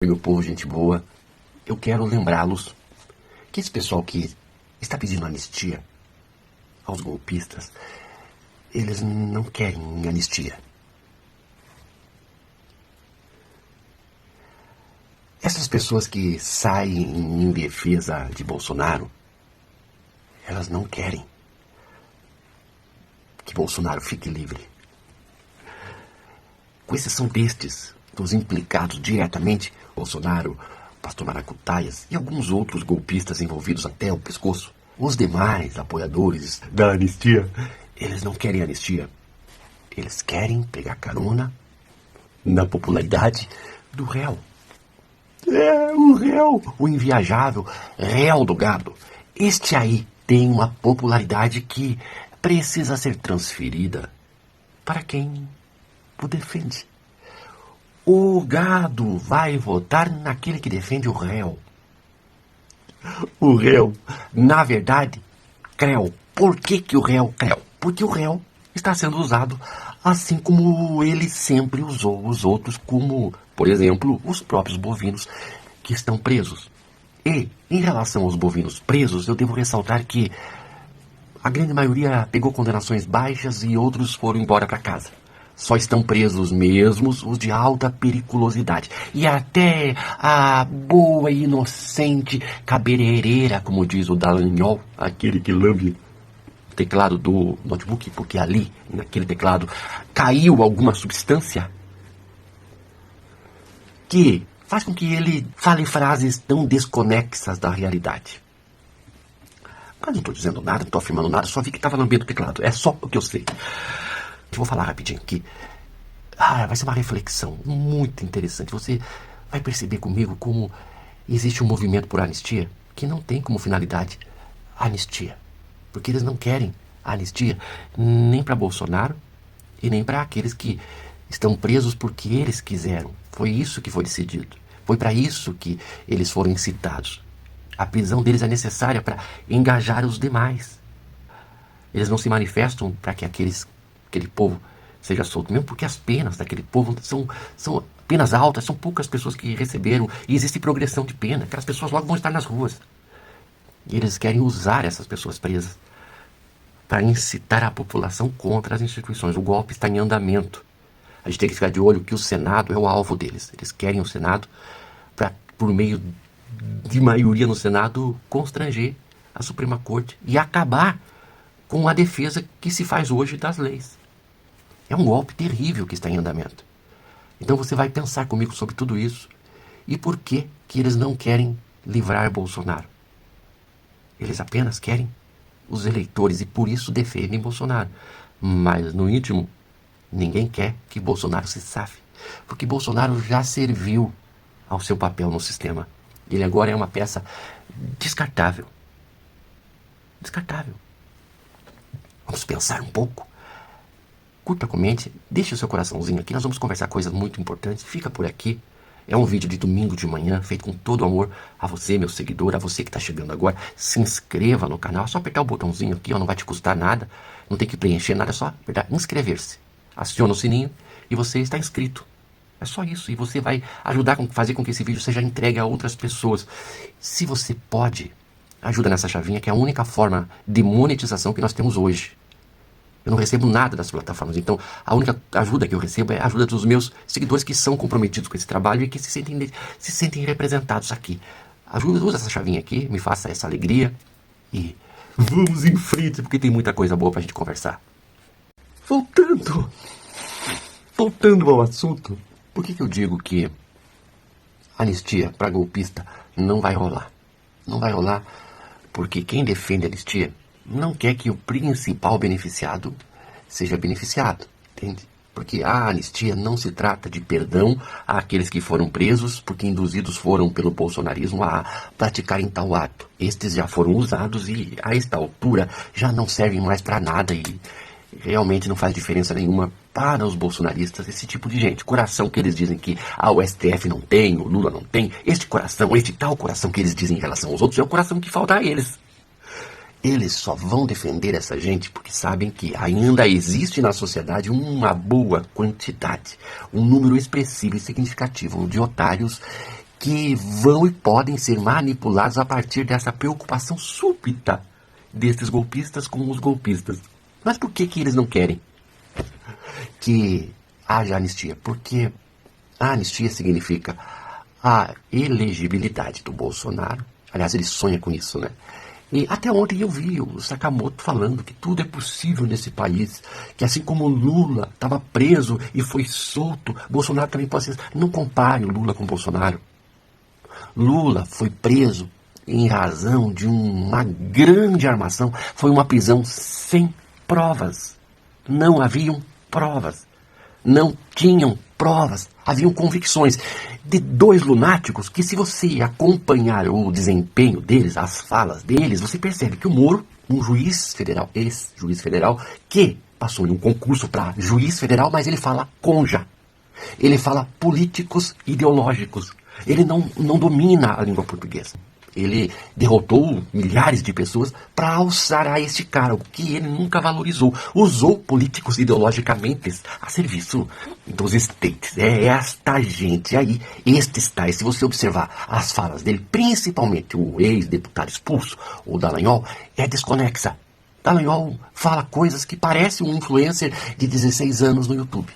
Meu povo, gente boa, eu quero lembrá-los que esse pessoal que está pedindo anistia aos golpistas, eles não querem anistia. Essas pessoas que saem em defesa de Bolsonaro, elas não querem que Bolsonaro fique livre. Com exceção destes, dos implicados diretamente, Bolsonaro, Pastor Maracutaias e alguns outros golpistas envolvidos até o pescoço, os demais apoiadores da anistia, eles não querem anistia. Eles querem pegar carona na popularidade do réu. O réu, o inviajável réu do gado. Este aí tem uma popularidade que precisa ser transferida para quem o defende. O gado vai votar naquele que defende o réu. O réu, na verdade, creu. Por que o réu creu? Porque o réu está sendo usado assim como ele sempre usou os outros, como, por exemplo, os próprios bovinos que estão presos. E, em relação aos bovinos presos, eu devo ressaltar que a grande maioria pegou condenações baixas e outros foram embora para casa. Só estão presos mesmos os de alta periculosidade. E até a boa e inocente cabeleireira, como diz o Dallagnol, aquele que lambe o teclado do notebook, porque ali, naquele teclado, caiu alguma substância que faz com que ele fale frases tão desconexas da realidade. Mas não estou dizendo nada, não estou afirmando nada, só vi que estava lambendo o teclado. É só o que eu sei. Eu vou falar rapidinho aqui. Vai ser uma reflexão muito interessante. Você vai perceber comigo como existe um movimento por anistia que não tem como finalidade a anistia. Porque eles não querem a anistia nem para Bolsonaro e nem para aqueles que estão presos porque eles quiseram. Foi isso que foi decidido. Foi para isso que eles foram incitados. A prisão deles é necessária para engajar os demais. Eles não se manifestam para que aquele povo seja solto, mesmo porque as penas daquele povo são penas altas, são poucas pessoas que receberam, e existe progressão de pena, aquelas pessoas logo vão estar nas ruas. E eles querem usar essas pessoas presas para incitar a população contra as instituições. O golpe está em andamento. A gente tem que ficar de olho que o Senado é o alvo deles. Eles querem o Senado para, por meio de maioria no Senado, constranger a Suprema Corte e acabar com a defesa que se faz hoje das leis. É um golpe terrível que está em andamento. Então você vai pensar comigo sobre tudo isso e por que eles não querem livrar Bolsonaro. Eles apenas querem os eleitores e por isso defendem Bolsonaro. Mas no íntimo, ninguém quer que Bolsonaro se safe, porque Bolsonaro já serviu ao seu papel no sistema. Ele agora é uma peça descartável. Descartável. Vamos pensar um pouco. Curta, comente, deixe o seu coraçãozinho aqui. Nós vamos conversar coisas muito importantes. Fica por aqui. É um vídeo de domingo de manhã, feito com todo amor a você, meu seguidor, a você que está chegando agora. Se inscreva no canal. É só apertar o botãozinho aqui, ó, não vai te custar nada. Não tem que preencher nada, é só apertar inscrever-se. Aciona o sininho e você está inscrito. É só isso. E você vai ajudar a fazer com que esse vídeo seja entregue a outras pessoas. Se você pode, ajuda nessa chavinha, que é a única forma de monetização que nós temos hoje. Eu não recebo nada das plataformas, então a única ajuda que eu recebo é a ajuda dos meus seguidores que são comprometidos com esse trabalho e que se sentem representados aqui. Usa essa chavinha aqui, me faça essa alegria e vamos em frente, porque tem muita coisa boa pra gente conversar. Voltando ao assunto, por que eu digo que anistia para golpista não vai rolar? Não vai rolar porque quem defende a anistia não quer que o principal beneficiado seja beneficiado, entende? Porque a anistia não se trata de perdão àqueles que foram presos porque induzidos foram pelo bolsonarismo a praticarem tal ato. Estes já foram usados e a esta altura já não servem mais para nada e realmente não faz diferença nenhuma para os bolsonaristas esse tipo de gente. Coração que eles dizem que o STF não tem, o Lula não tem, este tal coração que eles dizem em relação aos outros é o coração que falta a eles. Eles só vão defender essa gente porque sabem que ainda existe na sociedade uma boa quantidade, um número expressivo e significativo de otários que vão e podem ser manipulados a partir dessa preocupação súbita desses golpistas com os golpistas. Mas por que eles não querem que haja anistia? Porque a anistia significa a elegibilidade do Bolsonaro. Aliás, ele sonha com isso, né? E até ontem eu vi o Sakamoto falando que tudo é possível nesse país, que assim como o Lula estava preso e foi solto, Bolsonaro também pode ser. Não compare o Lula com o Bolsonaro. Lula foi preso em razão de uma grande armação. Foi uma prisão sem provas. Não haviam provas. Não tinham provas. Haviam convicções de dois lunáticos que, se você acompanhar o desempenho deles, as falas deles, você percebe que o Moro, um juiz federal, ex-juiz federal, que passou em um concurso para juiz federal, mas ele fala conja. Ele fala políticos ideológicos. Ele não domina a língua portuguesa. Ele derrotou milhares de pessoas para alçar a este cargo que ele nunca valorizou. Usou políticos ideologicamente a serviço dos estates. É esta gente aí, estes tais, se você observar as falas dele, principalmente o ex-deputado expulso, o Dallagnol, é desconexa. Dallagnol fala coisas que parecem um influencer de 16 anos no YouTube.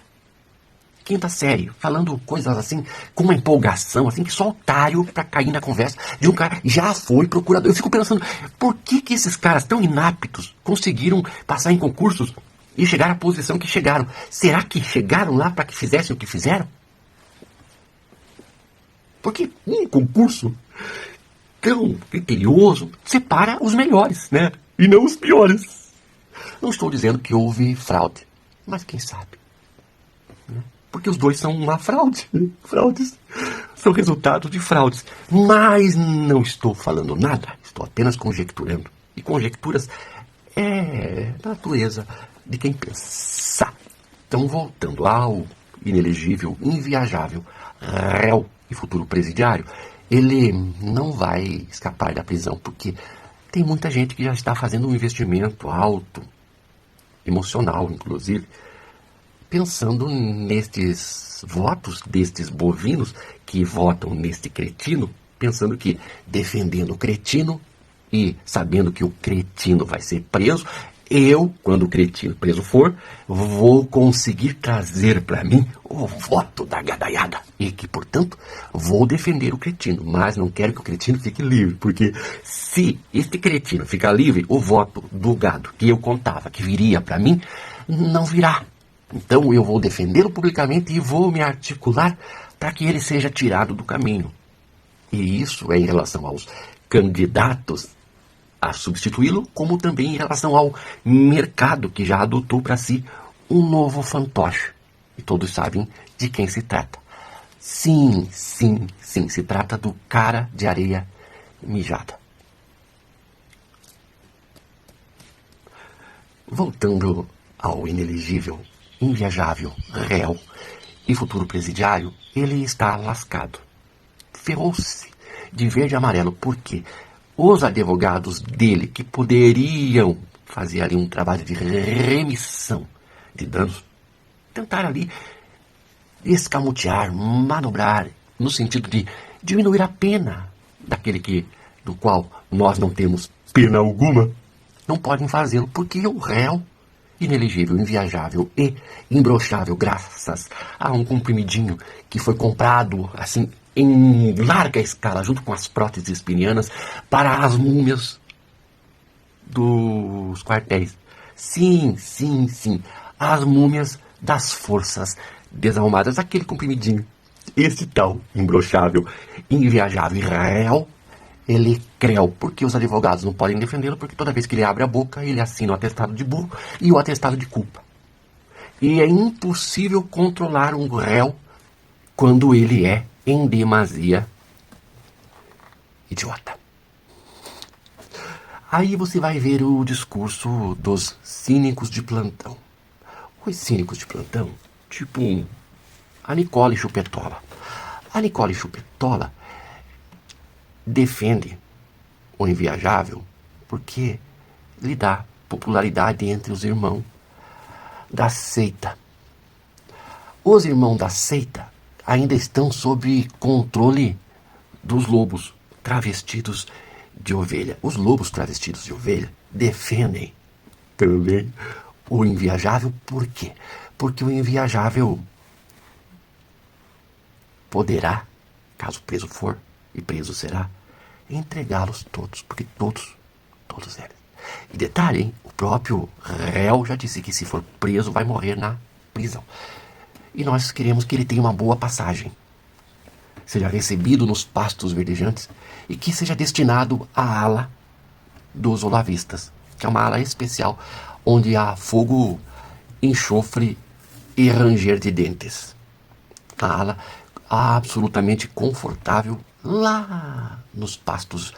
Quinta série, falando coisas assim, com uma empolgação, assim, que só otário pra cair na conversa de um cara já foi procurador. Eu fico pensando, por que esses caras tão inaptos conseguiram passar em concursos e chegar à posição que chegaram? Será que chegaram lá para que fizessem o que fizeram? Porque um concurso tão criterioso separa os melhores, né? E não os piores. Não estou dizendo que houve fraude, mas quem sabe? Porque os dois são uma fraude. Fraudes são resultados de fraudes. Mas não estou falando nada. Estou apenas conjecturando. E conjecturas é natureza de quem pensa. Então, voltando ao inelegível, inviajável, réu e futuro presidiário, ele não vai escapar da prisão, porque tem muita gente que já está fazendo um investimento alto, emocional, inclusive, pensando nestes votos destes bovinos que votam neste cretino, pensando que defendendo o cretino e sabendo que o cretino vai ser preso, eu, quando o cretino preso for, vou conseguir trazer para mim o voto da gadaiada. E que, portanto, vou defender o cretino, mas não quero que o cretino fique livre, porque se este cretino ficar livre, o voto do gado que eu contava que viria para mim, não virá. Então eu vou defendê-lo publicamente e vou me articular para que ele seja tirado do caminho. E isso é em relação aos candidatos a substituí-lo, como também em relação ao mercado que já adotou para si um novo fantoche. E todos sabem de quem se trata. Sim, se trata do cara de areia mijada. Voltando ao inelegível, inviajável, réu e futuro presidiário, ele está lascado. Ferrou-se de verde e amarelo, porque os advogados dele, que poderiam fazer ali um trabalho de remissão de danos, tentaram ali escamotear, manobrar, no sentido de diminuir a pena do qual nós não temos pena alguma, não podem fazê-lo, porque o réu inelegível, inviajável e imbrochável, graças a um comprimidinho que foi comprado assim em larga escala, junto com as próteses espinianas, para as múmias dos quartéis. Sim, as múmias das forças desalmadas, aquele comprimidinho. Esse tal imbrochável, inviajável e réu, ele creu, porque os advogados não podem defendê-lo, porque toda vez que ele abre a boca, ele assina o atestado de burro e o atestado de culpa. E é impossível controlar um réu quando ele é, em demasia, idiota. Aí você vai ver o discurso dos cínicos de plantão. Os cínicos de plantão, tipo a Nicole Chupetola. A Nicole Chupetola defende o inviajável porque lhe dá popularidade entre os irmãos da seita. Os irmãos da seita ainda estão sob controle dos lobos travestidos de ovelha. Os lobos travestidos de ovelha defendem também o inviajável. Por quê? Porque o inviajável poderá, caso preso for, e preso será, entregá-los todos, porque todos eles. E detalhe, hein? O próprio réu já disse que se for preso vai morrer na prisão. E nós queremos que ele tenha uma boa passagem, seja recebido nos pastos verdejantes e que seja destinado à ala dos olavistas, que é uma ala especial onde há fogo, enxofre e ranger de dentes. A ala absolutamente confortável lá nos pastos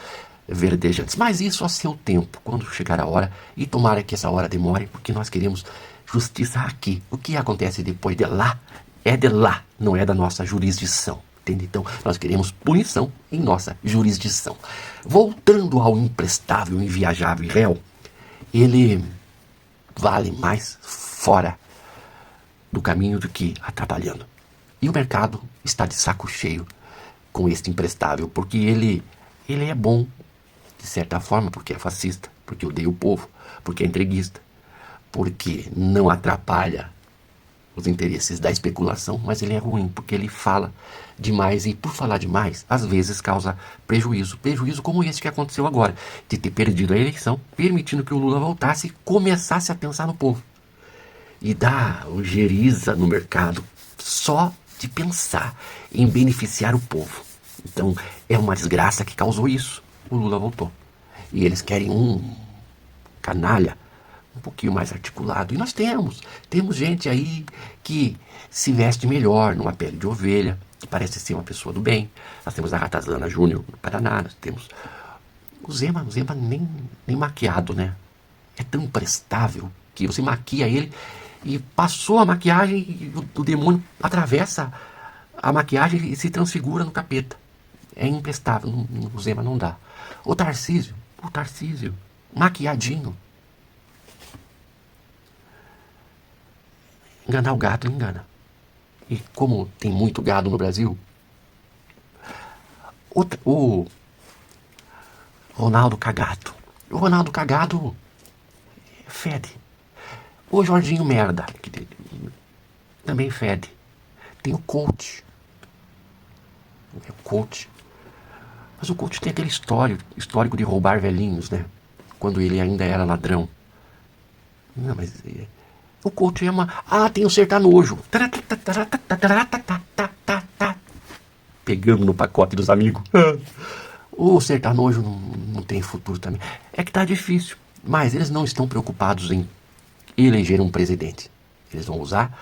verdejantes. Mas isso a seu tempo, quando chegar a hora, e tomara que essa hora demore, porque nós queremos justiça aqui. O que acontece depois de lá é de lá, não é da nossa jurisdição. Entende? Então, nós queremos punição em nossa jurisdição. Voltando ao imprestável, inviajável e réu, ele vale mais fora do caminho do que atrapalhando. E o mercado está de saco cheio com este imprestável, porque ele é bom, de certa forma, porque é fascista, porque odeia o povo, porque é entreguista, porque não atrapalha os interesses da especulação, mas ele é ruim, porque ele fala demais e, por falar demais, às vezes causa prejuízo. Prejuízo como esse que aconteceu agora, de ter perdido a eleição, permitindo que o Lula voltasse e começasse a pensar no povo. E dar ojeriza no mercado só de pensar em beneficiar o povo. Então, é uma desgraça que causou isso. O Lula voltou. E eles querem um canalha um pouquinho mais articulado. E nós temos gente aí que se veste melhor numa pele de ovelha, que parece ser uma pessoa do bem. Nós temos a Ratazana Júnior no Paraná, nós temos o Zema nem maquiado, né? É tão imprestável que você maquia ele e passou a maquiagem e o demônio atravessa a maquiagem e se transfigura no capeta. É imprestável, o Zema não dá. O Tarcísio, maquiadinho. Enganar o gado engana. E como tem muito gado no Brasil, o Ronaldo Cagado. O Ronaldo Cagado fede. O Jorginho Merda, que também fede. Tem o coach. Mas o coach tem aquele histórico de roubar velhinhos, né? Quando ele ainda era ladrão. Não, mas o coach é uma... tem o sertanojo. Pegando no pacote dos amigos. O sertanojo não tem futuro também. É que tá difícil. Mas eles não estão preocupados em eleger um presidente. Eles vão usar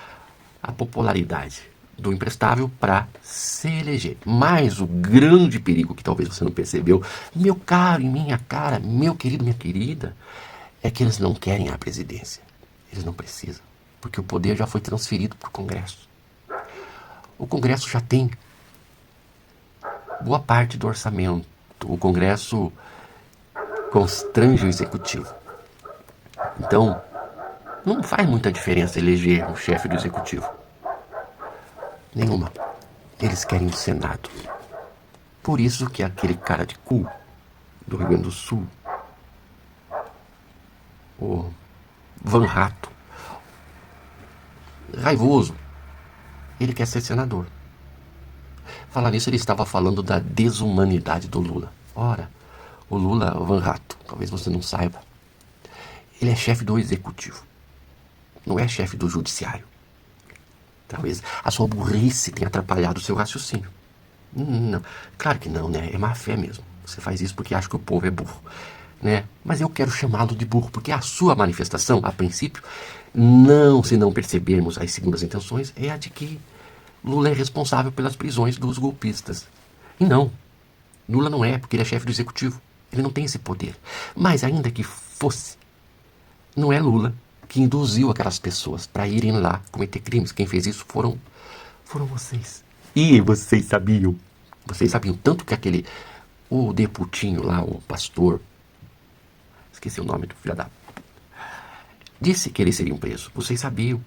a popularidade do imprestável para se eleger. Mas o grande perigo, que talvez você não percebeu, meu caro e minha cara, meu querido, minha querida, é que eles não querem a presidência. Eles não precisam, porque o poder já foi transferido para o Congresso. O Congresso já tem boa parte do orçamento. O Congresso constrange o Executivo. Então, não faz muita diferença eleger um chefe do Executivo. Nenhuma. Eles querem o Senado. Por isso que aquele cara de cu do Rio Grande do Sul, o Van Rato, raivoso, ele quer ser senador. Falar nisso, ele estava falando da desumanidade do Lula. Ora, o Lula, o Van Rato, talvez você não saiba, ele é chefe do Executivo, não é chefe do Judiciário. Talvez a sua burrice tenha atrapalhado o seu raciocínio. Não, claro que não, né? É má fé mesmo. Você faz isso porque acha que o povo é burro, né? Mas eu quero chamá-lo de burro, porque a sua manifestação, a princípio, se não percebermos as segundas intenções, é a de que Lula é responsável pelas prisões dos golpistas. E não, Lula não é, porque ele é chefe do Executivo. Ele não tem esse poder. Mas ainda que fosse, não é Lula que induziu aquelas pessoas para irem lá cometer crimes. Quem fez isso foram vocês. E vocês sabiam. Vocês sabiam tanto que o deputinho lá, o pastor, esqueci o nome do filho da... disse que eles seriam presos. Vocês sabiam.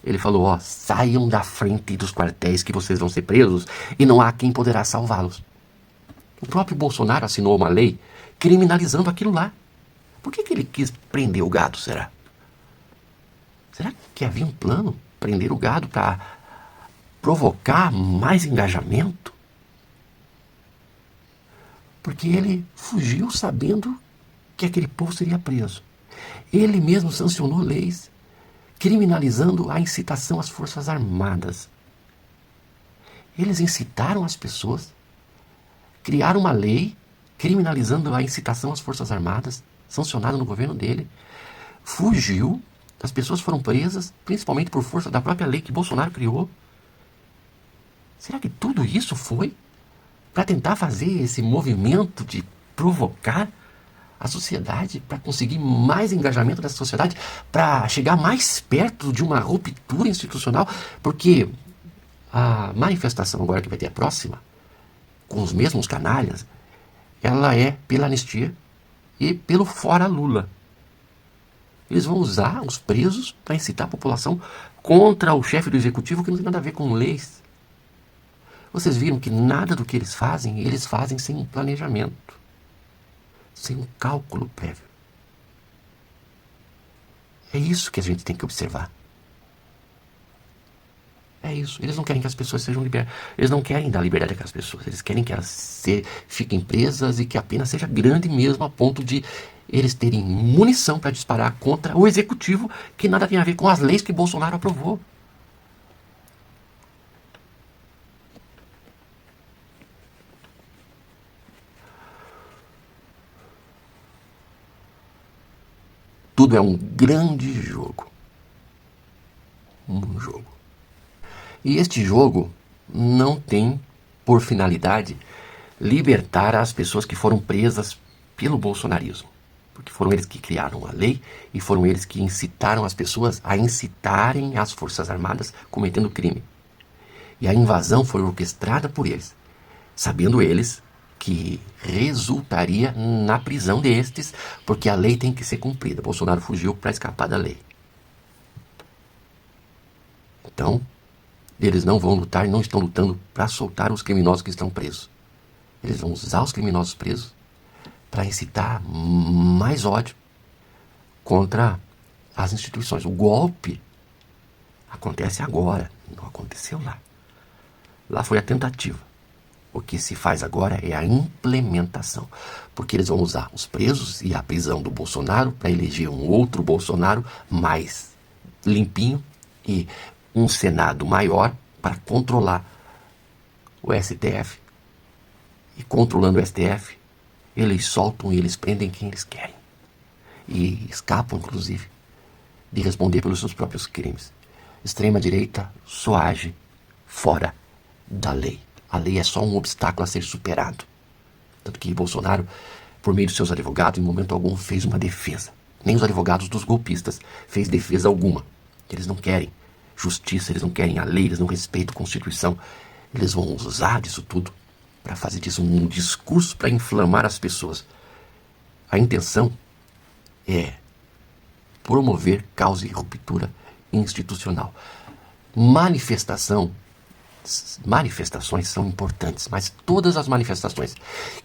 Ele falou, saiam da frente dos quartéis que vocês vão ser presos e não há quem poderá salvá-los. O próprio Bolsonaro assinou uma lei criminalizando aquilo lá. Por que ele quis prender o gado, será? Será que havia um plano? Prender o gado para provocar mais engajamento? Porque ele fugiu sabendo que aquele povo seria preso. Ele mesmo sancionou leis criminalizando a incitação às Forças Armadas. Eles incitaram as pessoas, criaram uma lei criminalizando a incitação às Forças Armadas, sancionada no governo dele, fugiu, as pessoas foram presas, principalmente por força da própria lei que Bolsonaro criou. Será que tudo isso foi para tentar fazer esse movimento de provocar a sociedade, para conseguir mais engajamento da sociedade, para chegar mais perto de uma ruptura institucional? Porque a manifestação agora que vai ter a próxima, com os mesmos canalhas, ela é pela anistia e pelo fora Lula. Eles vão usar os presos para incitar a população contra o chefe do executivo, que não tem nada a ver com leis. Vocês viram que nada do que eles fazem sem um planejamento, sem um cálculo prévio. É isso que a gente tem que observar. É isso. Eles não querem que as pessoas sejam liberadas. Eles não querem dar liberdade àquelas pessoas. Eles querem que elas fiquem presas e que a pena seja grande mesmo, a ponto de eles terem munição para disparar contra o executivo, que nada tem a ver com as leis que Bolsonaro aprovou. Tudo é um grande jogo. Um jogo. E este jogo não tem por finalidade libertar as pessoas que foram presas pelo bolsonarismo. Porque foram eles que criaram a lei e foram eles que incitaram as pessoas a incitarem as Forças Armadas cometendo crime. E a invasão foi orquestrada por eles, sabendo eles que resultaria na prisão destes, porque a lei tem que ser cumprida. Bolsonaro fugiu para escapar da lei. Então, eles não vão lutar, não estão lutando para soltar os criminosos que estão presos. Eles vão usar os criminosos presos para incitar mais ódio contra as instituições. O golpe acontece agora, não aconteceu lá. Lá foi a tentativa. O que se faz agora é a implementação, porque eles vão usar os presos e a prisão do Bolsonaro para eleger um outro Bolsonaro mais limpinho e um Senado maior para controlar o STF. E controlando o STF, eles soltam e eles prendem quem eles querem. E escapam, inclusive, de responder pelos seus próprios crimes. Extrema-direita só age fora da lei. A lei é só um obstáculo a ser superado. Tanto que Bolsonaro, por meio de seus advogados, em momento algum fez uma defesa. Nem os advogados dos golpistas fez defesa alguma. Eles não querem justiça, eles não querem a lei, eles não respeitam a Constituição. Eles vão usar disso tudo para fazer disso um discurso para inflamar as pessoas. A intenção é promover causa e ruptura institucional. Manifestações são importantes, mas todas as manifestações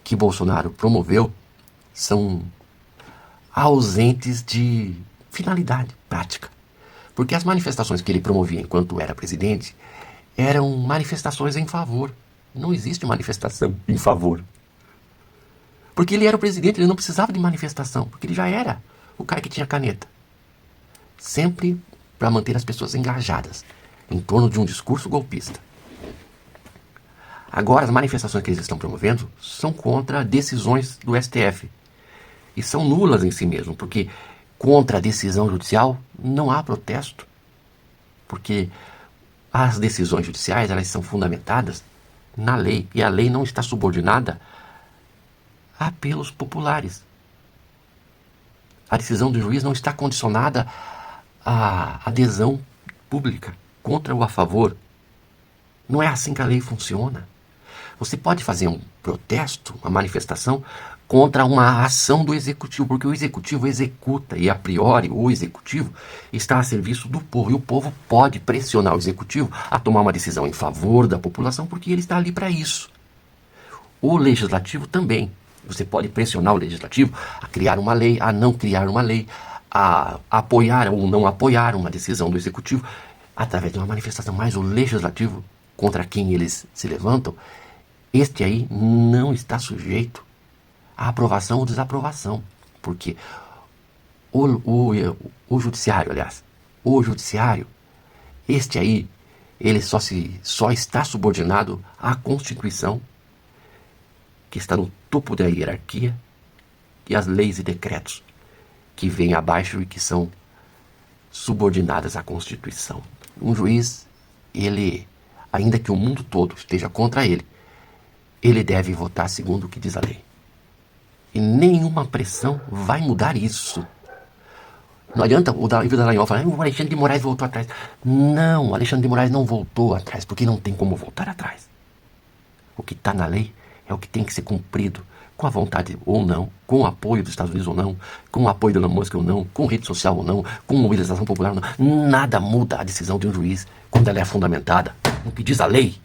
que Bolsonaro promoveu são ausentes de finalidade prática. Porque as manifestações que ele promovia enquanto era presidente eram manifestações em favor. Não existe manifestação em favor. Porque ele era o presidente, ele não precisava de manifestação, porque ele já era o cara que tinha caneta. Sempre para manter as pessoas engajadas em torno de um discurso golpista. Agora, as manifestações que eles estão promovendo são contra decisões do STF. E são nulas em si mesmo, porque contra a decisão judicial não há protesto. Porque as decisões judiciais, elas são fundamentadas na lei. E a lei não está subordinada a apelos populares. A decisão do juiz não está condicionada à adesão pública, contra ou a favor. Não é assim que a lei funciona. Você pode fazer um protesto, uma manifestação contra uma ação do executivo, porque o executivo executa e, a priori, o executivo está a serviço do povo. E o povo pode pressionar o executivo a tomar uma decisão em favor da população, porque ele está ali para isso. O legislativo também. Você pode pressionar o legislativo a criar uma lei, a não criar uma lei, a apoiar ou não apoiar uma decisão do executivo através de uma manifestação. Mas o legislativo, contra quem eles se levantam, este aí não está sujeito à aprovação ou desaprovação. Porque o judiciário, aliás, o judiciário, este aí, ele só está subordinado à Constituição, que está no topo da hierarquia, e às leis e decretos que vêm abaixo e que são subordinadas à Constituição. Um juiz, ele, ainda que o mundo todo esteja contra ele deve votar segundo o que diz a lei. E nenhuma pressão vai mudar isso. Não adianta o Davi Dallagnol falar, o Alexandre de Moraes voltou atrás. Não, o Alexandre de Moraes não voltou atrás, porque não tem como voltar atrás. O que está na lei é o que tem que ser cumprido, com a vontade ou não, com o apoio dos Estados Unidos ou não, com o apoio da Elon Musk ou não, com rede social ou não, com mobilização popular ou não. Nada muda a decisão de um juiz quando ela é fundamentada no que diz a lei.